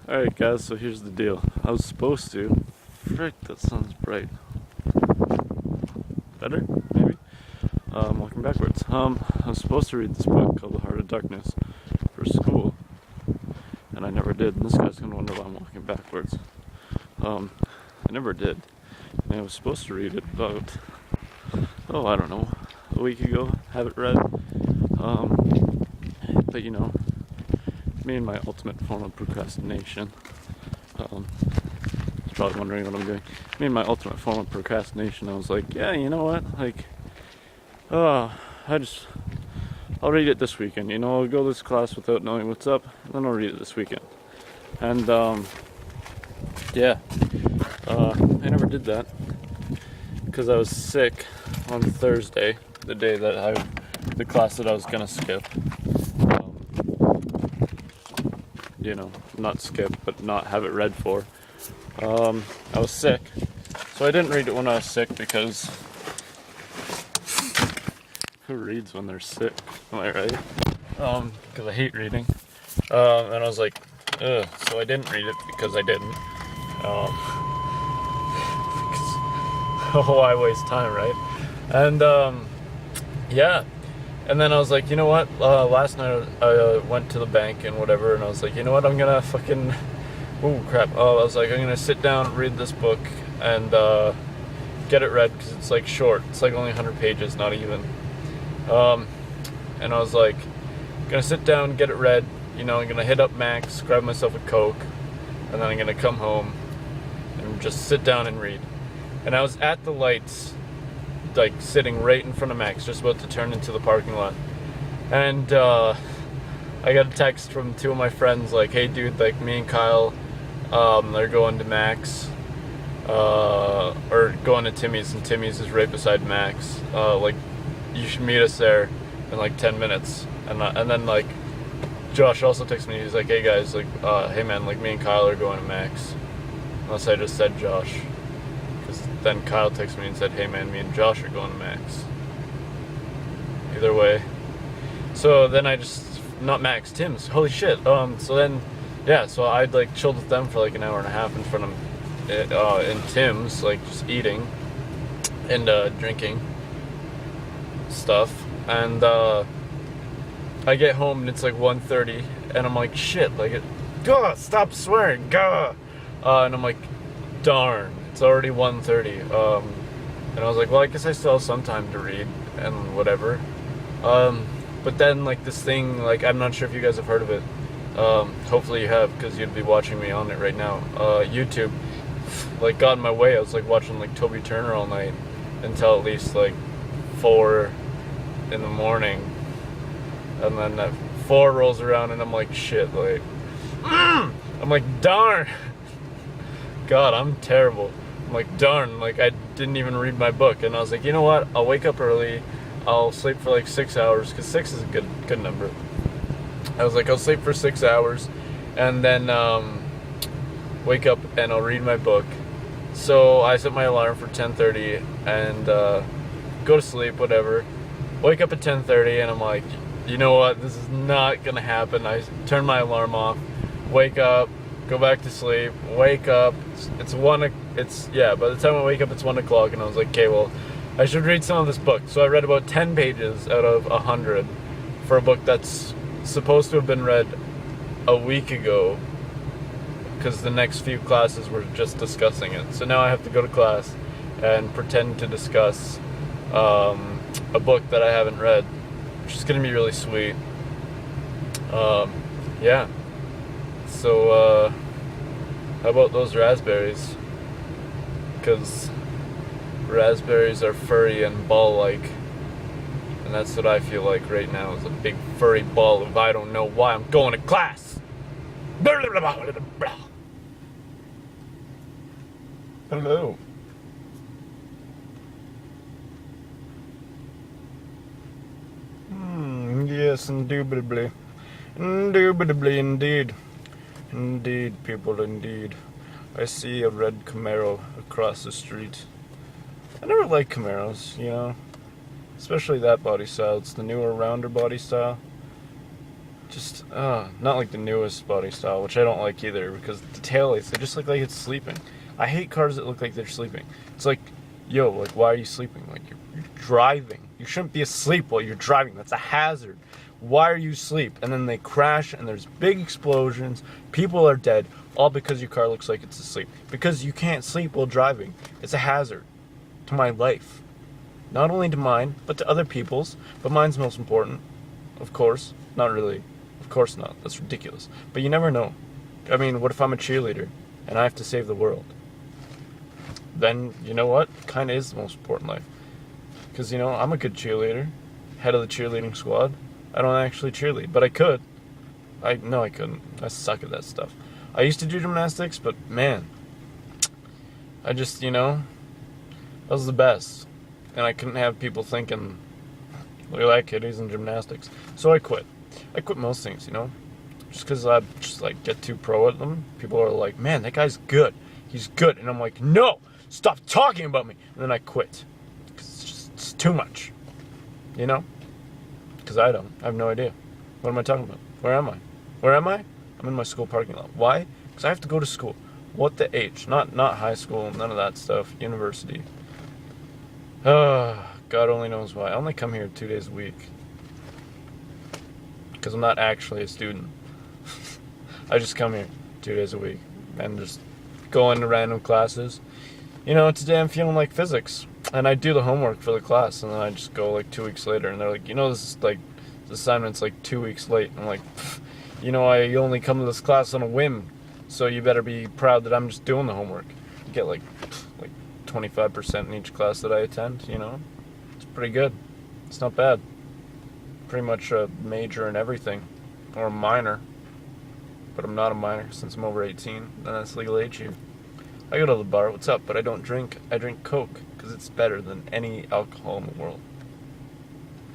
Alright guys, so here's the deal. I was supposed to... Frick, that sun's bright. Better? Maybe? Walking backwards. I was supposed to read this book called The Heart of Darkness for school, and I never did. And this guy's gonna wonder why I'm walking backwards. I never did. And I was supposed to read it about, I don't know, a week ago, have it read. But you know, me and my ultimate form of procrastination. Probably wondering what I'm doing. Me and my ultimate form of procrastination, I was like, yeah, you know what? Like, I'll read it this weekend. You know, I'll go to this class without knowing what's up, and then I'll read it this weekend. And, I never did that because I was sick on Thursday, the day that the class that I was gonna skip. Not skip, but not have it read for. I was sick, so I didn't read it when I was sick because who reads when they're sick? Am I right? Because I hate reading. And I was like, ugh. So I didn't read it because I didn't. Why waste time, right? And yeah. And then I was like, you know what? Last night I went to the bank and whatever, and I was like, you know what? I'm gonna fucking. Oh crap. I was like, I'm gonna sit down, read this book, and get it read because it's like short. It's like only 100 pages, not even. And I was like, gonna sit down, get it read. You know, I'm gonna hit up Max, grab myself a Coke, and then I'm gonna come home and just sit down and read. And I was at the lights, like sitting right in front of Max, just about to turn into the parking lot. And I got a text from two of my friends like, hey dude, like me and Kyle, they're going to Max, or going to Timmy's, and Timmy's is right beside Max. Like, you should meet us there in like 10 minutes. And then like, Josh also texted me, he's like, hey guys, like, hey man, like me and Kyle are going to Max. Unless I just said Josh. Because then Kyle texted me and said, hey man, me and Josh are going to Max. Either way. So then I just, not Max, Tim's, holy shit. So then, yeah, so I'd like chilled with them for like an hour and a half in front of in Tim's, like just eating and drinking stuff. And I get home and it's like 1:30 and I'm like, shit, like, gah, stop swearing, gah. And I'm like, darn, it's already 1:30. And I was like, well, I guess I still have some time to read and whatever. But then, like, this thing, like, I'm not sure if you guys have heard of it. Hopefully you have, because you'd be watching me on it right now. YouTube, like, got in my way. I was, like, watching, like, Toby Turner all night until at least, like, 4 in the morning. And then that 4 rolls around, and I'm like, shit, like, I'm like, darn. God, I'm terrible. I'm like, darn, like, I didn't even read my book. And I was like, you know what? I'll wake up early. I'll sleep for like 6 hours, because 6 is a good number. I was like, I'll sleep for 6 hours, and then wake up and I'll read my book. So I set my alarm for 10:30 and go to sleep, whatever. Wake up at 10:30 and I'm like, you know what? This is not gonna happen. I turn my alarm off, wake up, go back to sleep, wake up. By the time I wake up, it's 1 o'clock, and I was like, okay, well, I should read some of this book. So I read about 10 pages out of 100 for a book that's supposed to have been read a week ago, because the next few classes were just discussing it. So now I have to go to class and pretend to discuss a book that I haven't read, which is going to be really sweet. Yeah. So, how about those raspberries? Because raspberries are furry and ball-like, and that's what I feel like right now, is a big furry ball of I don't know why I'm going to class. Hello. Yes, indubitably. Indubitably, indeed. Indeed, people, indeed. I see a red Camaro across the street. I never liked Camaros, you know, especially that body style. It's the newer, rounder body style. Just, not like the newest body style, which I don't like either, because the taillights, they just look like it's sleeping. I hate cars that look like they're sleeping. It's like, yo, like, why are you sleeping? Like, you're driving. You shouldn't be asleep while you're driving. That's a hazard. Why are you asleep? And then they crash, and there's big explosions. People are dead, all because your car looks like it's asleep. Because you can't sleep while driving. It's a hazard to my life. Not only to mine, but to other people's. But mine's most important. Of course. Not really. Of course not. That's ridiculous. But you never know. I mean, what if I'm a cheerleader, and I have to save the world? Then, you know what? Kind of is the most important life. Because, you know, I'm a good cheerleader. Head of the cheerleading squad. I don't actually cheerlead, but I could. No, I couldn't. I suck at that stuff. I used to do gymnastics, but man, I just, you know, that was the best. And I couldn't have people thinking, look at that kid, he's in gymnastics. So I quit. I quit most things, you know, just because I just like get too pro at them. People are like, man, that guy's good. He's good. And I'm like, no, stop talking about me. And then I quit. Because it's too much, you know? Because I have no idea. What am I talking about? Where am I? Where am I? I'm in my school parking lot. Why? Because I have to go to school. What the H? Not high school, none of that stuff. University. God only knows why. I only come here 2 days a week. Because I'm not actually a student. I just come here 2 days a week and just go into random classes. You know, today I'm feeling like physics. And I do the homework for the class, and then I just go like 2 weeks later, and they're like, you know, this is like, the assignment's like 2 weeks late. I'm like, you know, I only come to this class on a whim, so you better be proud that I'm just doing the homework. You get like 25% in each class that I attend, you know? It's pretty good. It's not bad. Pretty much a major in everything, or a minor. But I'm not a minor since I'm over 18, and that's legal age here. I go to the bar, what's up? But I don't drink. I drink Coke, because it's better than any alcohol in the world.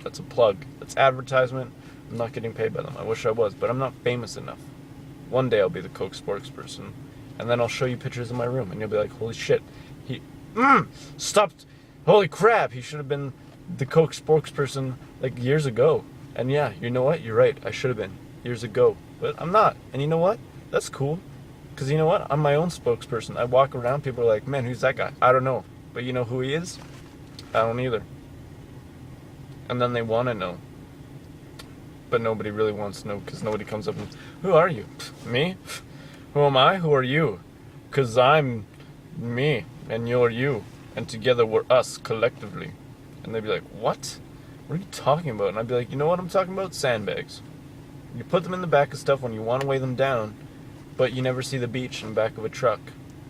That's a plug. That's advertisement. I'm not getting paid by them. I wish I was, but I'm not famous enough. One day I'll be the Coke spokesperson, and then I'll show you pictures of my room, and you'll be like, holy shit, stopped, holy crap, he should have been the Coke spokesperson like years ago. And yeah, you know what? You're right. I should have been years ago, but I'm not. And you know what? That's cool. Because you know what? I'm my own spokesperson. I walk around, people are like, man, who's that guy? I don't know. But you know who he is? I don't either. And then they want to know. But nobody really wants to know because nobody comes up and, who are you? Me? Who am I? Who are you? Because I'm me and you're you. And together we're us collectively. And they'd be like, what? What are you talking about? And I'd be like, you know what I'm talking about? Sandbags. You put them in the back of stuff when you want to weigh them down. But you never see the beach in the back of a truck.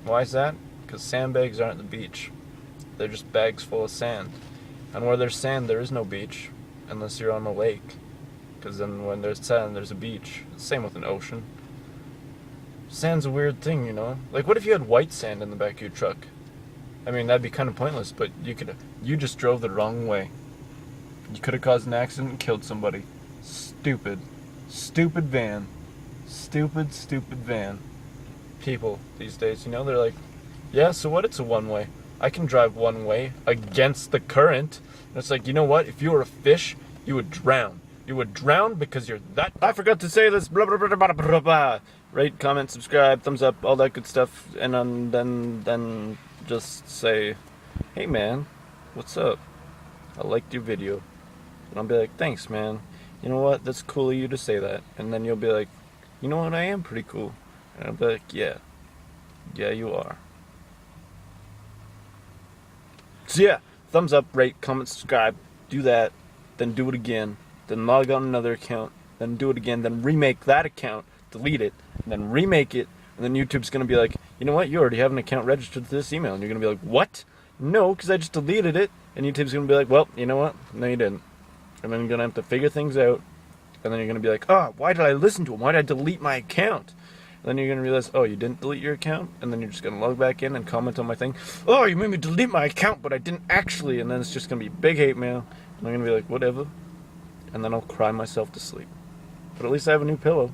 Why is that? Because sandbags aren't the beach. They're just bags full of sand. And where there's sand, there is no beach. Unless you're on a lake. Because then when there's sand, there's a beach. Same with an ocean. Sand's a weird thing, you know? Like, what if you had white sand in the back of your truck? I mean, that'd be kind of pointless, but you just drove the wrong way. You could have caused an accident and killed somebody. Stupid. Stupid van. Stupid van. People these days, you know, they're like, yeah, so what? It's a one-way. I can drive one way against the current. And it's like, you know what? If you were a fish, you would drown. You would drown because you're that. I forgot to say this. Blah, blah, blah, blah, blah, blah. Rate, comment, subscribe, thumbs up, all that good stuff. And then just say, hey man, what's up? I liked your video. And I'll be like, thanks man. You know what? That's cool of you to say that. And then you'll be like, you know what? I am pretty cool. And I'll be like, yeah. Yeah, you are. So yeah, thumbs up, rate, comment, subscribe. Do that. Then do it again. Then log on another account. Then do it again. Then remake that account. Delete it. And then remake it. And then YouTube's going to be like, you know what? You already have an account registered to this email. And you're going to be like, what? No, because I just deleted it. And YouTube's going to be like, well, you know what? No, you didn't. And then you're going to have to figure things out. And then you're going to be like, oh, why did I listen to him? Why did I delete my account? And then you're going to realize, oh, you didn't delete your account? And then you're just going to log back in and comment on my thing. Oh, you made me delete my account, but I didn't actually. And then it's just going to be big hate mail. And I'm going to be like, whatever. And then I'll cry myself to sleep. But at least I have a new pillow.